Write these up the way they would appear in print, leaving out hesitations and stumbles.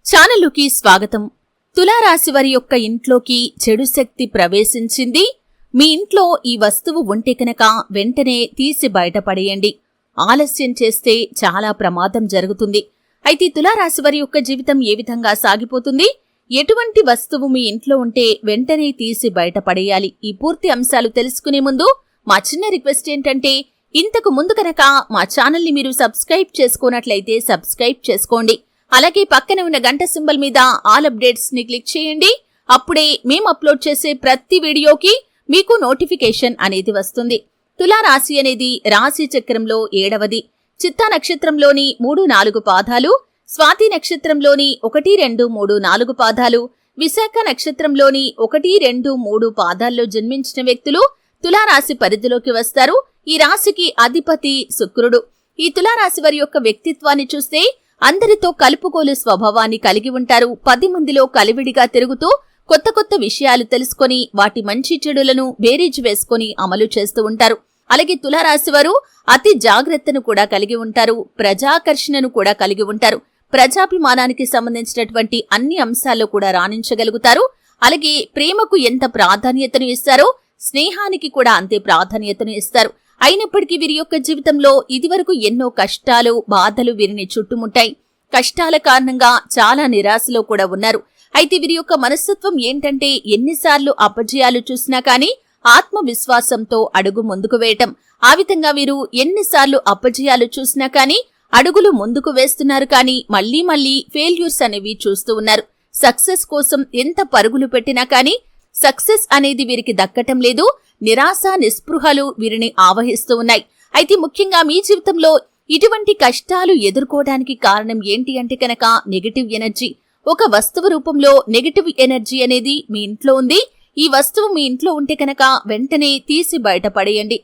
ఛానలుకి స్వాగతం. తులారాశి వారి యొక్క ఇంట్లోకి చెడు శక్తి ప్రవేశించింది. మీ ఇంట్లో ఈ వస్తువు ఉంటే కనుక వెంటనే తీసి బయటపడేయండి. ఆలస్యం చేస్తే చాలా ప్రమాదం జరుగుతుంది. అయితే తులారాశి వారి యొక్క జీవితం ఏ విధంగా సాగిపోతుంది, ఎటువంటి వస్తువు మీ ఇంట్లో ఉంటే వెంటనే తీసి బయటపడేయాలి, ఈ పూర్తి అంశాలు తెలుసుకునే ముందు మా చిన్న రిక్వెస్ట్ ఏంటంటే, ఇంతకు ముందు కనుక మా ఛానల్ని మీరు సబ్స్క్రైబ్ చేసుకోనట్లయితే సబ్స్క్రైబ్ చేసుకోండి. అలాగే పక్కన ఉన్న గంట సింబల్ మీద ఆల్ అప్డేట్స్ ని క్లిక్ చేయండి. అప్పుడే మేము అప్లోడ్ చేసే ప్రతి వీడియోకి మీకు నోటిఫికేషన్ అనేది వస్తుంది. తులారాశి అనేది రాశి చక్రంలో 7వది. చిత్తా నక్షత్రంలోని 3-4 పాదాలు, స్వాతి నక్షత్రంలోని 1-2-3-4 పాదాలు, విశాఖ నక్షత్రంలోని 1-2-3 పాదాల్లో జన్మించిన వ్యక్తులు తులారాశి పరిధిలోకి వస్తారు. ఈ రాశికి అధిపతి శుక్రుడు. ఈ తులారాశి వారి యొక్క వ్యక్తిత్వాన్ని చూస్తే అందరితో కలుపుకోలు స్వభావాన్ని కలిగి ఉంటారు. 10 మందిలో కలివిడిగా తిరుగుతూ కొత్త కొత్త విషయాలు తెలుసుకొని వాటి మంచి చెడులను బేరీజు వేసుకొని అమలు చేస్తూ ఉంటారు. అలాగే తులారాశి వారు అతి జాగ్రత్తను కూడా కలిగి ఉంటారు. ప్రజాకర్షణను కూడా కలిగి ఉంటారు. ప్రజాభిమానానికి సంబంధించినటువంటి అన్ని అంశాల్లో కూడా రాణించగలుగుతారు. అలాగే ప్రేమకు ఎంత ప్రాధాన్యతను ఇస్తారో స్నేహానికి కూడా అంతే ప్రాధాన్యతను ఇస్తారు. అయినప్పటికీ వీరి యొక్క జీవితంలో ఇదివరకు ఎన్నో కష్టాలు, బాధలు వీరిని చుట్టుముట్టాయి. కష్టాల కారణంగా చాలా నిరాశలో కూడా ఉన్నారు. అయితే వీరి యొక్క మనస్తత్వం ఏంటంటే, ఎన్నిసార్లు అపజయాలు చూసినా కానీ ఆత్మవిశ్వాసంతో అడుగు ముందుకు వేయటం. ఆ విధంగా వీరు ఎన్నిసార్లు అపజయాలు చూసినా కానీ అడుగులు ముందుకు వేస్తున్నారు, కానీ మళ్లీ మళ్లీ ఫెయిల్యూర్స్ అనేవి చూస్తూ ఉన్నారు. సక్సెస్ కోసం ఎంత పరుగులు పెట్టినా కానీ సక్సెస్ అనేది వీరికి దక్కటం లేదు. నిరాశ, నిస్పృహలు వీరిని ఆవహిస్తూ ఉన్నాయి. అయితే ముఖ్యంగా మీ జీవితంలో ఇటువంటి కష్టాలు ఎదుర్కోవడానికి కారణం ఏంటి అంటే కనుక నెగటివ్ ఎనర్జీ. ఒక వస్తువు రూపంలో నెగటివ్ ఎనర్జీ అనేది మీ ఇంట్లో ఉంది. ఈ వస్తువు మీ ఇంట్లో ఉంటే కనుక వెంటనే తీసి బయటపడేయండి.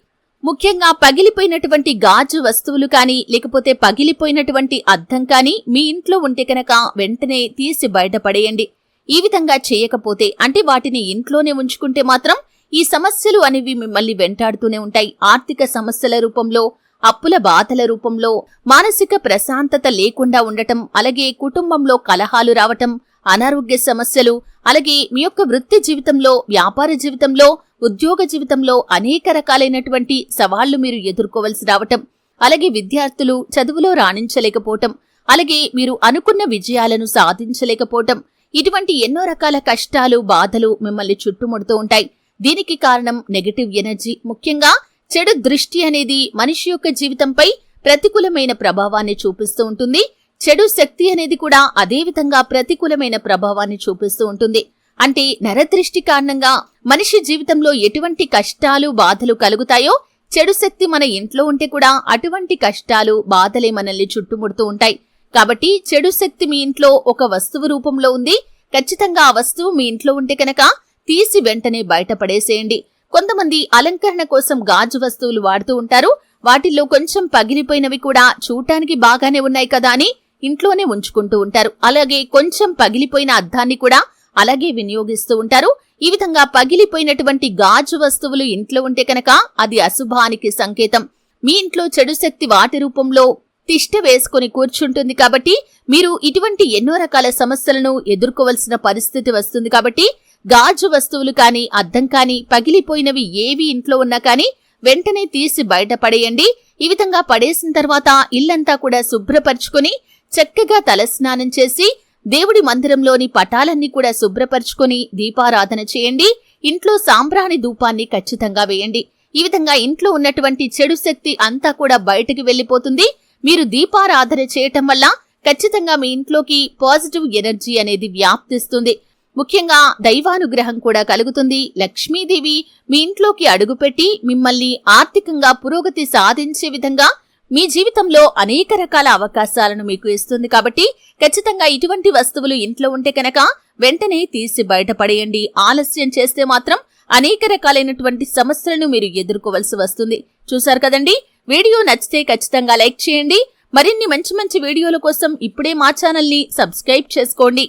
ముఖ్యంగా పగిలిపోయినటువంటి గాజు వస్తువులు కానీ, లేకపోతే పగిలిపోయినటువంటి అద్దం కానీ మీ ఇంట్లో ఉంటే కనుక వెంటనే తీసి బయటపడేయండి. ఈ విధంగా చేయకపోతే, అంటే వాటిని ఇంట్లోనే ఉంచుకుంటే మాత్రం ఈ సమస్యలు అనేవి మిమ్మల్ని వెంటాడుతూనే ఉంటాయి. ఆర్థిక సమస్యల రూపంలో, అప్పుల బాధల రూపంలో, మానసిక ప్రశాంతత లేకుండా ఉండటం, అలాగే కుటుంబంలో కలహాలు రావటం, అనారోగ్య సమస్యలు, అలాగే మీ యొక్క వృత్తి జీవితంలో, వ్యాపార జీవితంలో, ఉద్యోగ జీవితంలో అనేక రకాలైనటువంటి సవాళ్లు మీరు ఎదుర్కోవలసి రావటం, అలాగే విద్యార్థులు చదువులో రాణించలేకపోవటం, అలాగే మీరు అనుకున్న విజయాలను సాధించలేకపోవటం, ఇటువంటి ఎన్నో రకాల కష్టాలు, బాధలు మిమ్మల్ని చుట్టుముడుతూ ఉంటాయి. దీనికి కారణం నెగటివ్ ఎనర్జీ. ముఖ్యంగా చెడు దృష్టి అనేది మనిషి యొక్క జీవితంపై ప్రతికూలమైన ప్రభావాన్ని చూపిస్తూ ఉంటుంది. చెడు శక్తి అనేది కూడా అదే విధంగా ప్రతికూలమైన ప్రభావాన్ని చూపిస్తూ ఉంటుంది. అంటే నరదృష్టి కారణంగా మనిషి జీవితంలో ఎటువంటి కష్టాలు, బాధలు కలుగుతాయో, చెడు శక్తి మన ఇంట్లో ఉంటే కూడా అటువంటి కష్టాలు, బాధలే మనల్ని చుట్టుముడుతూ ఉంటాయి. కాబట్టి చెడు శక్తి మీ ఇంట్లో ఒక వస్తువు రూపంలో ఉంది. ఖచ్చితంగా ఆ వస్తువు మీ ఇంట్లో ఉంటే కనుక తీసి వెంటనే బయటపడేసేయండి. కొంతమంది అలంకరణ కోసం గాజు వస్తువులు వాడుతూ ఉంటారు. వాటిల్లో కొంచెం పగిలిపోయినవి కూడా చూడటానికి బాగానే ఉన్నాయి కదా అని ఇంట్లోనే ఉంచుకుంటూ ఉంటారు. అలాగే కొంచెం పగిలిపోయిన అద్దాన్ని కూడా అలాగే వినియోగిస్తూ ఉంటారు. ఈ విధంగా పగిలిపోయినటువంటి గాజు వస్తువులు ఇంట్లో ఉంటే కనుక అది అశుభానికి సంకేతం. మీ ఇంట్లో చెడు శక్తి వాటి రూపంలో తిష్ట వేసుకుని కూర్చుంటుంది. కాబట్టి మీరు ఇటువంటి ఎన్నో రకాల సమస్యలను ఎదుర్కోవలసిన పరిస్థితి వస్తుంది. కాబట్టి గాజు వస్తువులు కానీ, అద్దం కానీ, పగిలిపోయినవి ఏవి ఇంట్లో ఉన్నా కానీ వెంటనే తీసి బయటపడేయండి. ఈ విధంగా పడేసిన తర్వాత ఇల్లంతా కూడా శుభ్రపరచుకుని చక్కగా తలస్నానం చేసి దేవుడి మందిరంలోని పటాలన్నీ కూడా శుభ్రపరచుకుని దీపారాధన చేయండి. ఇంట్లో సాంబ్రాణి ధూపాన్ని ఖచ్చితంగా వేయండి. ఈ విధంగా ఇంట్లో ఉన్నటువంటి చెడు శక్తి అంతా కూడా బయటకు వెళ్లిపోతుంది. మీరు దీపారాధన చేయటం వల్ల ఖచ్చితంగా మీ ఇంట్లోకి పాజిటివ్ ఎనర్జీ అనేది వ్యాప్తిస్తుంది. ముఖ్యంగా దైవానుగ్రహం కూడా కలుగుతుంది. లక్ష్మీదేవి మీ ఇంట్లోకి అడుగుపెట్టి మిమ్మల్ని ఆర్థికంగా పురోగతి సాధించే విధంగా మీ జీవితంలో అనేక రకాల అవకాశాలను మీకు ఇస్తుంది. కాబట్టి ఖచ్చితంగా ఇటువంటి వస్తువులు ఇంట్లో ఉంటే కనుక వెంటనే తీసి బయటపడేయండి. ఆలస్యం చేస్తే మాత్రం అనేక రకాలైనటువంటి సమస్యలను మీరు ఎదుర్కోవలసి వస్తుంది. చూశారు కదండి. వీడియో నచ్చితే ఖచ్చితంగా లైక్ చేయండి. మరిన్ని మంచి మంచి వీడియోల కోసం ఇప్పుడే మా ఛానల్ని సబ్స్క్రైబ్ చేసుకోండి.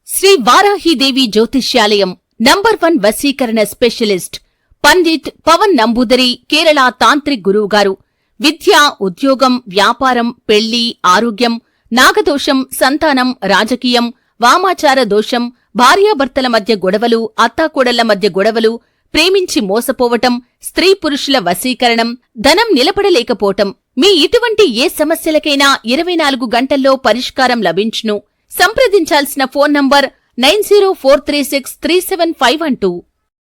శ్రీ వారాహిదేవి జ్యోతిష్యాలయం నంబర్ 1 వశీకరణ స్పెషలిస్ట్ పండిట్ పవన్ నంబూదరి, కేరళ తాంత్రిక్ గురువు గారు. విద్య, ఉద్యోగం, వ్యాపారం, పెళ్లి, ఆరోగ్యం, నాగదోషం, సంతానం, రాజకీయం, వామాచార దోషం, భార్యాభర్తల మధ్య గొడవలు, అత్తాకోడళ్ల మధ్య గొడవలు, ప్రేమించి మోసపోవటం, స్త్రీ పురుషుల వశీకరణం, ధనం నిలబడలేకపోవటం, మీ ఇటువంటి ఏ సమస్యలకైనా 24 గంటల్లో పరిష్కారం లభించును. సంప్రదించాల్సిన ఫోన్ నంబర్ 9043637512.